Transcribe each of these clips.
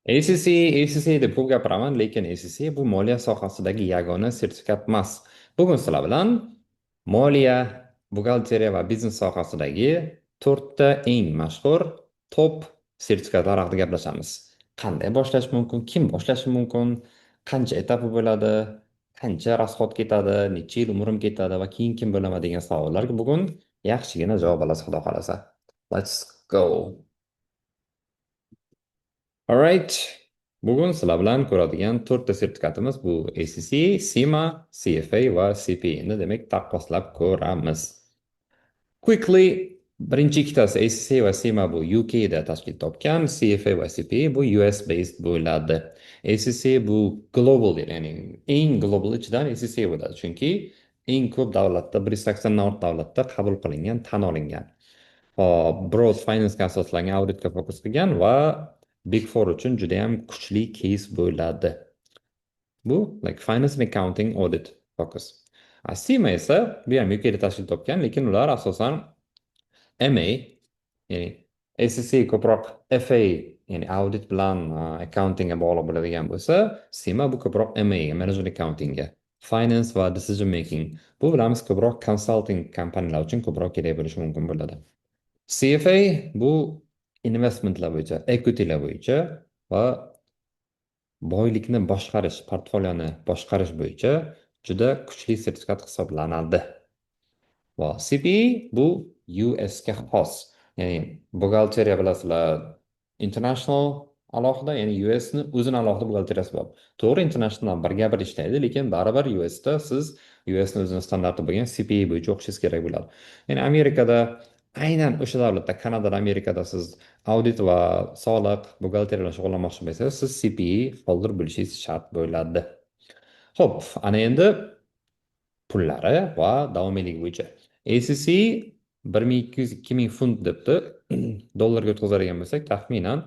ACC, ACC deb ko'p gapiraman, lekin ACC bu moliya sohasidagi yagona sertifikat emas. Bugun sizlar bilan moliya, buxgalteriya va biznes sohasidagi to'rtta eng mashhur top sertifikatlar haqida gaplashamiz. Qanday boshlash mumkin, kim boshlashi mumkin, qancha etapi bo'ladi, qancha rasxod ketadi, necha yil umrim ketadi va keyin kim bo'laman degan savollarga bugun yaxshigina javob olasiz, xudo xohlasa. Let's go. Alright. Bugun sizlar bilan ko'radigan to'rtta sertifikatimiz bu ACC, CIMA, CFA va CPA ni demak taqqoslab ko'ramiz. Quickly birinchi ikkitasi ACC va CIMA bu UK da tashkil topgan, CFA va CPA bu US based bo'ladi. ACC bu global deydi, ya'ni eng global ichidan ACC bo'ladi, chunki eng ko'p davlatda 180 davlatda qabul qilingan, tan olingan. Broad Finance'ga asoslangan auditga fokus qilgan va Big Four uchun juda ham kuchli case bo'ladi. Bu like Finance and Accounting Audit focus. CIMA esa bu ham UKda tashkil topgan, lekin ular asosan MA, ya'ni ACC ko'proq FA, ya'ni audit bilan accountingga bog'liq bo'ladigan bo'lsa, CIMA bu ko'proq MA, Management Accountingga. Finance va Decision Making. Bu bilamiz ko'proq consulting kompaniyalar uchun ko'proq kerak bo'lishi mumkin bo'ladi. CFA bu investmentlar bo'yicha, equitylar bo'yicha va boylikni boshqarish, portfoliyoni boshqarish bo'yicha juda kuchli sertifikat hisoblanadi. Va CPA bu US ga xos. Ya'ni buxgalteriya bilasizlar, international alohida, ya'ni US ni o'zini alohida buxgalteriyasi bor. To'g'ri, international birga-bir ishlaydi, lekin baribir US da siz US ni o'zini standarti bo'lgan CPA bo'yicha o'qishingiz kerak bo'ladi. Ya'ni Amerikada aynan o'sha davlatda, Kanadada, Amerikada siz audit va soliq, buxgalteriya bilan shug'ullanmoqchi bo'lsangiz, siz CPA holder bo'lishingiz shart bo'ladi. Xo'p, ana endi pullari va davomiyligi bo'yicha. ACC 1200-2000 funt debdi. Dollarga o'tkazadigan bo'lsak, taxminan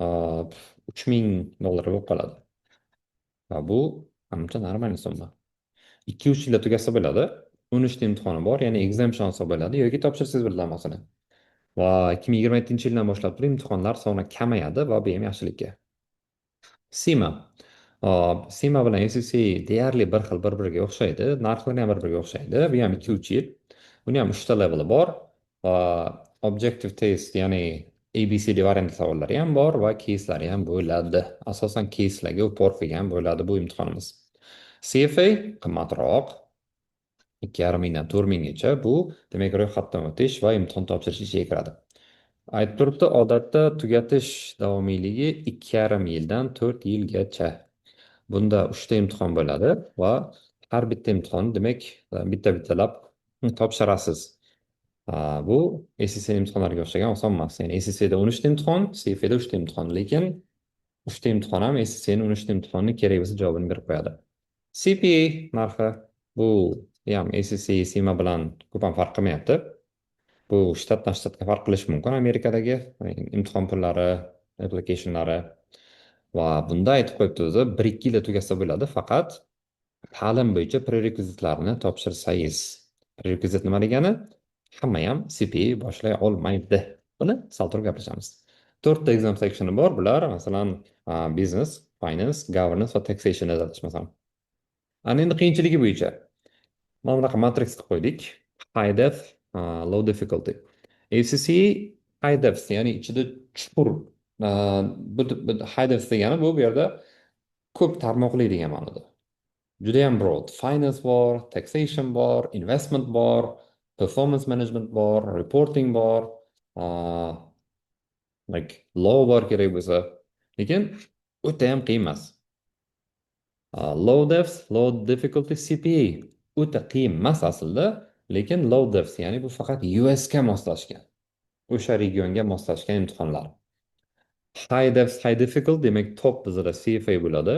3000 dollarga bo'lib qoladi. Va bu ancha normal summa. 2-3 yilda tugasa bo'ladi. 13 ta imtihoni bor, ya'ni exemption olsa bo'ladi yoki topshirsangiz bo'ladi masalan. Va 2027-yildan boshlab turib imtihonlar soni kamayadi va bu ham yaxshilikka. Sima. Sima bilan ACC deyarli bir xil, bir-biriga o'xshaydi. Narxlari ham bir-biriga o'xshaydi. Bu ham 2-3 yil. Buni ham 3 ta leveli bor. Objective test, ya'ni ABCD variant savollari ham bor va case'lari ham bo'ladi. Asosan case'larga upor qilgan bo'ladi bu imtihonimiz. CFA qimmatroq. 2,5 mingdan 4 minggacha. Bu demak ro'yxatdan o'tish va imtihon topshirish ichiga kiradi. Aytib turibdi, odatda tugatish davomiyligi 2,5 yildan 4 yilgacha. Bunda 3 ta imtihon bo'ladi va har bitta imtihon demak bitta-bittalab topshirasiz. Bu ACC imtihonlariga o'xshagan oson emas. Ya'ni ACCda 13 ta imtihon, CFAda 3 ta imtihon, lekin 3 ta imtihon ham ACCning 13 ta imtihonni kerak bo'lsa javobini berib qo'yadi. CPA narxi bu ham ACC, CIMA bilan ko'p ham farq qilmayapti. Bu shtatdan shtatga farq qilishi mumkin Amerikadagi imtihon pullari, applicationlari va bunda aytib qo'yibdi o'zi 1-2 yilda tugasa bo'ladi, faqat ta'lim bo'yicha prerekvizitlarni topshirsangiz. Prerekvizit nima degani? Hamma ham CPA boshlay olmaydi. Buni sal turib gaplashamiz. 4 ta exam sectioni bor. Bular masalan business, finance, governance va taxation adashmasam. Ana endi qiyinchiligi bo'yicha mana bunaqa matrix qilib qo'ydik. High depth, low difficulty. ACC high depth, ya'ni ichida chuqur. Bu high depth degani bu yerda ko'p tarmoqli degan ma'noda. Juda ham broad. Finance bor, taxation bor, investment bor, performance management bor, reporting bor, like law bor kerak bo'lsa. Lekin o'ta ham qiyin emas. Low depth, low difficulty CPA o'ta qiyin emas aslida, lekin low depth, ya'ni bu faqat US ga moslashgan. O'sha regionga moslashgan imtihonlar. High depth, high difficulty demak top bizda CFA bo'ladi.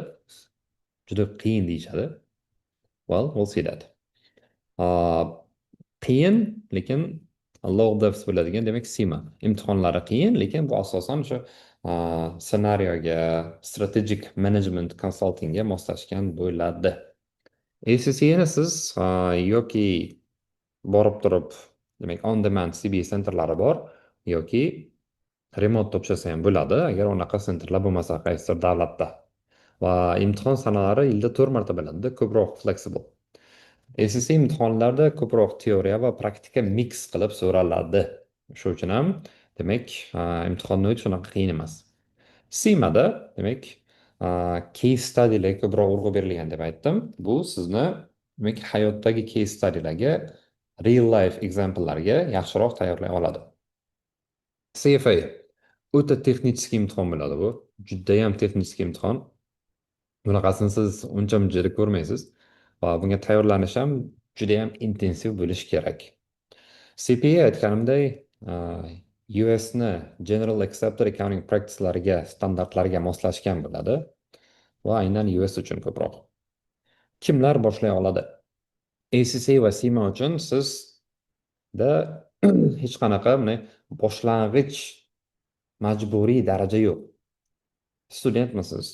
Juda qiyin deyishadi. Well, we'll see that. Qiyin, lekin low depth bo'ladigan demak CIMA. Imtihonlari qiyin, lekin bu asosan o'sha ssenariyoga, strategic management consultingga moslashgan bo'ladi. ACCni siz yoki borib turib, demak on demand CBA centerlari bor yoki remote topshirsa ham bo'ladi, agar unaqa sentrlar bo'lmasa qaysidir davlatda. Va imtihon sanalari yilda 4 marta bo'ladi, ko'proq flexible. ACC imtihonlarda ko'proq teoriya va praktika mix qilib so'raladi. Shuning uchun ham demak, imtihonni o'tish unaqa qiyin emas. SIMAda demak, case study'larga ko'proq urg'u berilgan deb aytdim. Bu sizni demak hayotdagi case study'larga, real life example'larga yaxshiroq tayyorlay oladi. CFA o'ta texnik imtihon bo'ladi bu. Judayam texnik imtihon. Bunaqasini siz uncha muncha ko'rmaysiz. Va bunga tayyorlanish ham judayam intensiv bo'lishi kerak. CPA aytganimday, USni General Accepted Accounting Practice'lariga, standartlariga moslashgan bo'ladi va aynan US uchun ko'proq. Kimlar boshlay oladi? ACC va SIMA uchun sizda hech qanaqa boshlang'ich majburiy daraja yo'q. Studentmisiz,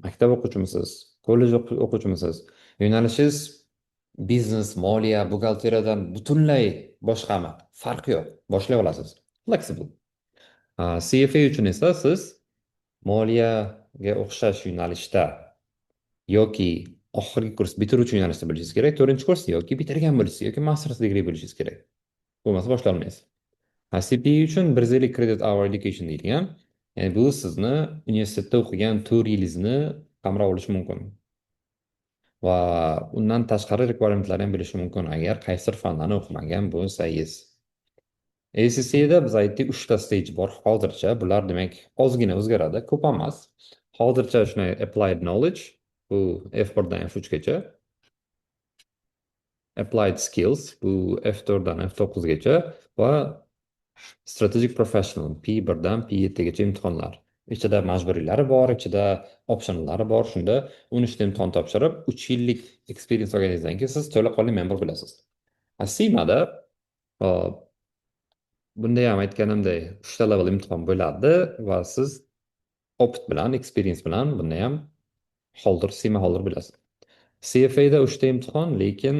maktab o'quvchimisiz, kollej o'quvchimisiz, yo'nalishingiz biznes, moliya, buxgalteriyadan butunlay boshqami? Farqi yo'q. Boshlay olasiz. Flexible. CFA uchun esa siz moliyaga o'xshash yo'nalishda yoki oxirgi kurs bitiruvchi yo'nalishda bo'lishingiz kerak, 4-kurs yoki bitirgan bo'lishingiz yoki master's degree bo'lishingiz kerak. Bo'lmasa boshlay olmaysiz. CPA uchun 150 credit hour education deyilgan. Ya'ni bu sizni universitetda o'qigan 4 yilingizni qamrab olishi mumkin. Va undan tashqari requirementlar ham bo'lishi mumkin agar qaysidir fanlarni o'qimagan bo'lsangiz. ACC'da biz aytdik 3 ta stage bor hozircha. Bular demak ozgina o'zgaradi, ko'p emas. Hozircha shunday applied knowledge, bu F1 dan F3 gacha. Applied skills, bu F4 dan F9 gacha va strategic professional P1 dan P7 gacha imtihonlar. Ichida majburiylari bor, ichida optionlari bor. Shunda 13 ta imtihon topshirib, 3 yillik experience olganingizdan keyin siz to'laqonli member bo'lasiz. SIMAda bunda ham aytganimdek 3 ta level imtihon bo'ladi va siz opit bilan, experience bilan bunda ham SIMA holder bo'lasiz. CFA'da 3 ta imtihon, lekin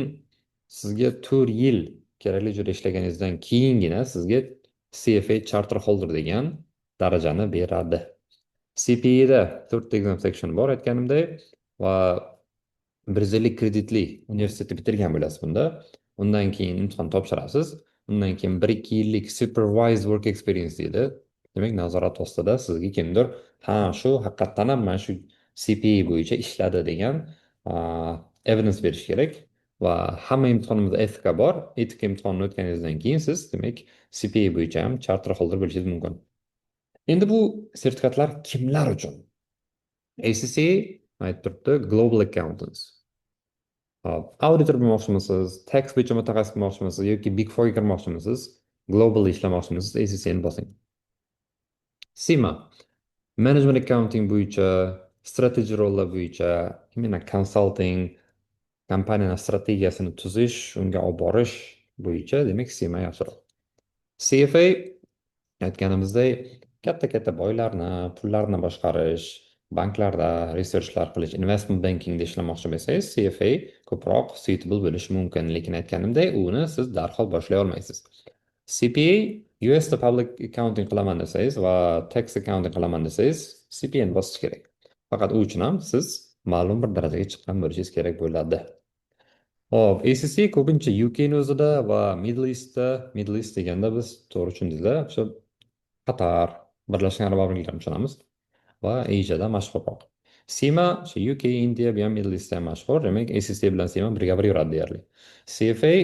sizga 4 yil kerakli joyda ishlaganingizdan keyingina sizga CFA charter holder degan darajani beradi. CPA'da 4 ta exam section bor aytganimdek va 150 kreditli universitetni bitirgan bo'lasiz bunda. Undan keyin imtihon topshirasiz. Undan keyin 1-2 yillik supervised work experience deydi. Demak, nazorat ostida sizga kimdir, shu haqiqatdan ham mana shu CPA bo'yicha ishladi degan evidence berish kerak. Va hamma imtihonimizda etika bor. Etika imtihonini o'tganingizdan keyin siz demak CPA bo'yicha ham charter holder bo'lishingiz mumkin. Endi bu sertifikatlar kimlar uchun? ACC aytib turibdi, Global Accountants. Auditor bo'lmoqchimisiz, tax bo'yicha mutaxassis bo'lmoqchimisiz yoki Big 4 ga kirmoqchimisiz, global ishlamoqchimisiz, ACC'ni bosing. SIMA management accounting bo'yicha, strategy rollar bo'yicha, consulting, kompaniyani strategiyasini tuzish, unga olib borish bo'yicha, demak SIMA yaxshiroq. CFA aytganimizdek, katta boylarni, pullarni boshqarish, banklarda researchlar qilish, investment bankingda ishlamoqchi bo'lsangiz, CFA ko'proq suitable bo'lishi mumkin, lekin aytganimdek, uni siz darhol boshlay olmaysiz. CPA USda public accounting qilaman desangiz va tax accounting qilaman desangiz, CPA ni bosish kerak. Faqat u uchun ham siz ma'lum bir darajaga chiqqan bo'lishingiz kerak bo'ladi. Hop, ACC ko'pincha UK ni o'zida va Middle East deganda biz to'g'ri tushundingizlar, o'sha Qatar, Birlashgan Arab Amirliklarini tushunamiz va Asiyada mashhurroq. SIMA o'sha UK, Indiya, bu ham Middle Eastda ham mashhur. Demak, ACC bilan SIMA birga yuradi deyarli. CFA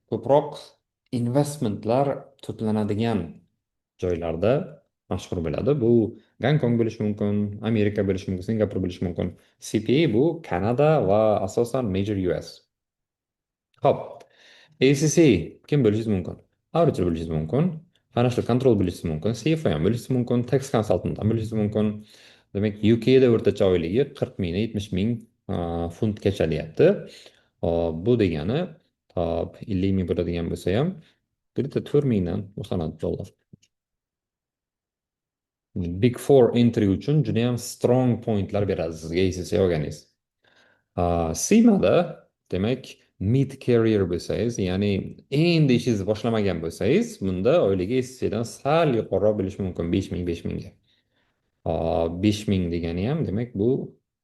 ko'proq investmentlar to'planadigan joylarda mashhur bo'ladi. Bu Gonkong bo'lishi mumkin, Amerika bo'lishi mumkin, Singapur bo'lishi mumkin. CPA bu Kanada va asosan Major US. Xo'p, ACC kim bo'lishingiz mumkin? Auditor bo'lishingiz mumkin, financial control bo'lishingiz mumkin, CFO ham bo'lishingiz mumkin, tax consultant ham bo'lishingiz mumkin. Demak, UK da o'rtacha oyligi 40 ming, 70 ming funtgacha deyapti. Bu degani 50 ming bo'ladigan bo'lsa ham, 4 mingdan boshlanadi dollar. Big 4 entry uchun juda ham strong pointlar beradi sizga ACC olganingiz. SIMAda demak mid career bo'lsangiz, ya'ni endi ishingizni boshlamagan bo'lsangiz, bunda oyligi SSCdan sal yuqoriroq bo'lishi mumkin, 5 ming, 5 mingga. 5 ming degani ham demak bu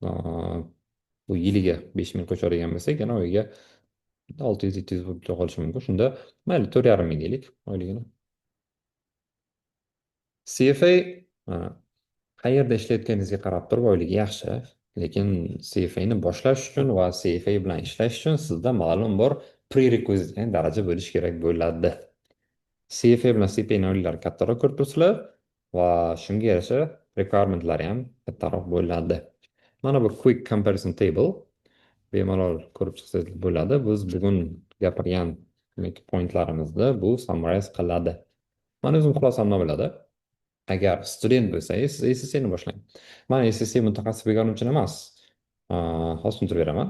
aa, bu yiliga 5 ming qo'shadigan bo'lsak, yana oyiga 600-700 bo'lib qolishi mumkin. Shunda mayli 4,5 ming deylik oyligini. CFA qayerda ishlayotganingizga qarab turib oyligi yaxshi, lekin CFAni boshlash uchun va CFA bilan ishlash uchun sizda ma'lum bir prerequisit, ya'ni daraja bo'lishi kerak bo'ladi. CFA bilan CPA oyliklari kattaroq ko'rib turibsizlar va shunga yarasha requirementlari ham kattaroq bo'ladi. Mana bu quick comparison table bemalol ko'rib chiqsangiz bo'ladi. Biz bugun gapirgan pointlarimizni bu summarize qiladi. Mana o'zim xulosam nima bo'ladi? Agar student bo'lsangiz, siz SSCni boshlang. Men SSC mutaxassis bo'lganim uchun emas, hozir tushuntirib beraman.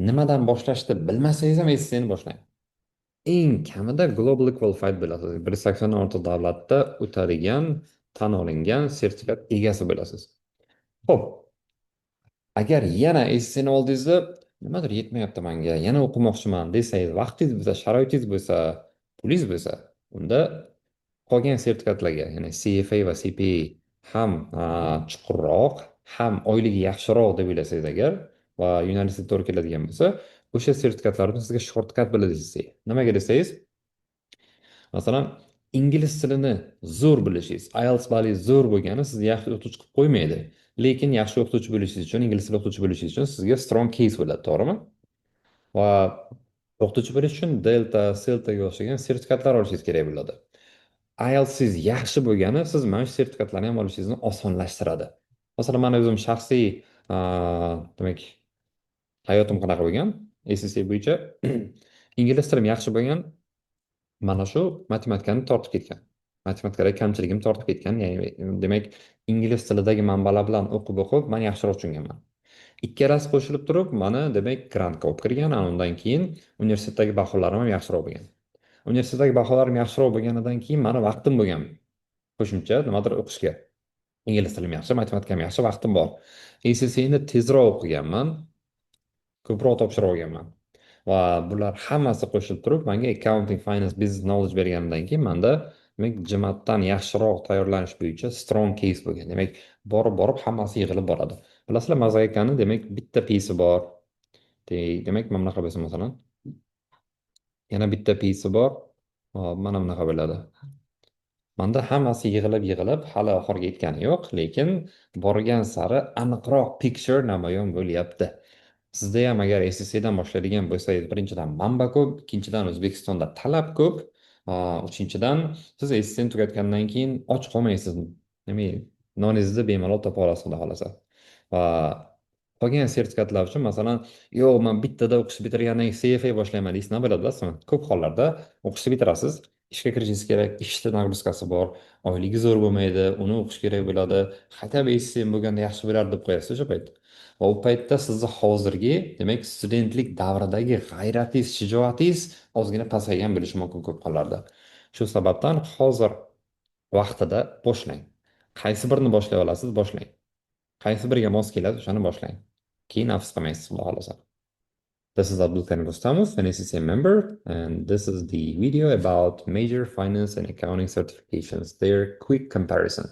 Nimadan boshlashni bilmasangiz ham SSCni boshlang. Eng kamida Globally Qualified bo'lasiz. 180 dan ortiq davlatda o'tadigan, tan olingan sertifikat egasi bo'lasiz. Xo'p, agar yana SSCni oldingizda nimadir yetmayapti menga, yana o'qimoqchiman desangiz, vaqtingiz bo'lsa, sharoitingiz bo'lsa, pulingiz bo'lsa, unda qolgan sertifikatlarga, ya'ni CFA va CPA ham chuqurroq, ham oyligi yaxshiroq deb o'ylasangiz agar va yo'nalishga to'g'ri keladigan bo'lsa, o'sha sertifikatlarni sizga shortkat bo'ladi desak. Nimaga desangiz, masalan, ingliz tilini zo'r bilishingiz, IELTS balli zo'r bo'lgani sizni yaxshi o'qituvchi qilib qo'ymaydi. Lekin yaxshi o'qituvchi bo'lishingiz uchun, ingliz tili o'qituvchi bo'lishingiz uchun sizga strong case bo'ladi, to'g'rimi? Va o'qituvchi bo'lish uchun Delta, Celtaga o'xshagan sertifikatlar olishingiz kerak bo'ladi. IELTSiz yaxshi bo'lgani siz mana shu sertifikatlarni ham olishingizni osonlashtiradi. Masalan, men o'zim shaxsiy demak hayotim qanaqa bo'lgan? SSC bo'yicha ingliz tilim yaxshi bo'lgan, mana shu matematikani tortib ketgan. Matematikada kamchiligim tortib ketgan. Ya'ni demak, ingliz tilidagi manbalar bilan o'qib men yaxshiroq tushunganman. Ikkalasi qo'shilib turib, meni demak grantga olib kirgan, undan keyin universitetdagi baholalarim ham yaxshiroq bo'lgan. Universitetdagi baholarim yaxshiroq bo'lganidan keyin meni vaqtim bo'lgan. Qo'shimcha nimadir o'qishga. Ingliz tilim yaxshi, matematikam yaxshi, vaqtim bor. SSCni tezroq o'qiganman, ko'proq topshiriq olganman. Va bular hammasi qo'shilib turib, menga accounting, finance, business knowledge berganidan keyin menda demak jimatdan yaxshiroq tayyorlanish bo'yicha strong case bo'lgan. Demak, borib hammasi yig'ilib boradi. Bilasizlar, mozaikani demak bitta piece bor. Demak, mana bunaqa bo'lsa masalan, yana bitta piece bor. Mana bunaqa bo'ladi. Manda hammasi yig'ilib hali oxiriga yetgani yo'q, lekin borgan sari aniqroq picture namoyon bo'lyapti. Sizda ham agar SSCdan boshlaydigan bo'lsangiz, birinchidan manba ko'p, ikkinchidan O'zbekistonda talab ko'p, uchinchidan siz SSCni tugatgandan keyin och qolmaysiz. Nima, noningizni bemalol topa olasiz, xudo xolasa. Va qolgan sertifikatlar uchun masalan, yo'q, men bittada o'qishni bitirgandan keyin CFA boshlayman deysiz, nima bo'ladi bilasizmi? Ko'p hollarda o'qishni bitirasiz, ishga kirishingiz kerak, ishni nagruzkasi bor, oyligi zo'r bo'lmaydi, uni o'qish kerak bo'ladi. Hatta SSC bo'lganda yaxshi bo'lardi deb qo'yasiz o'sha payt. Va u paytda sizni hozirgi, demak, studentlik davridagi g'ayratingiz, shijoatingiz ozgina pasaygan bo'lishi mumkin ko'p hollarda. Shu sababdan hozir vaqtida boshlang. Qaysi birini boshlay olasiz, boshlang. Qaysi biriga mos keladi, o'shani boshlang. Keyin afsus qilmaysiz, xudo xolasa. This is Abdul Karim Rustamov, an SSA member, and this is the video about major finance and accounting certifications, their quick comparison.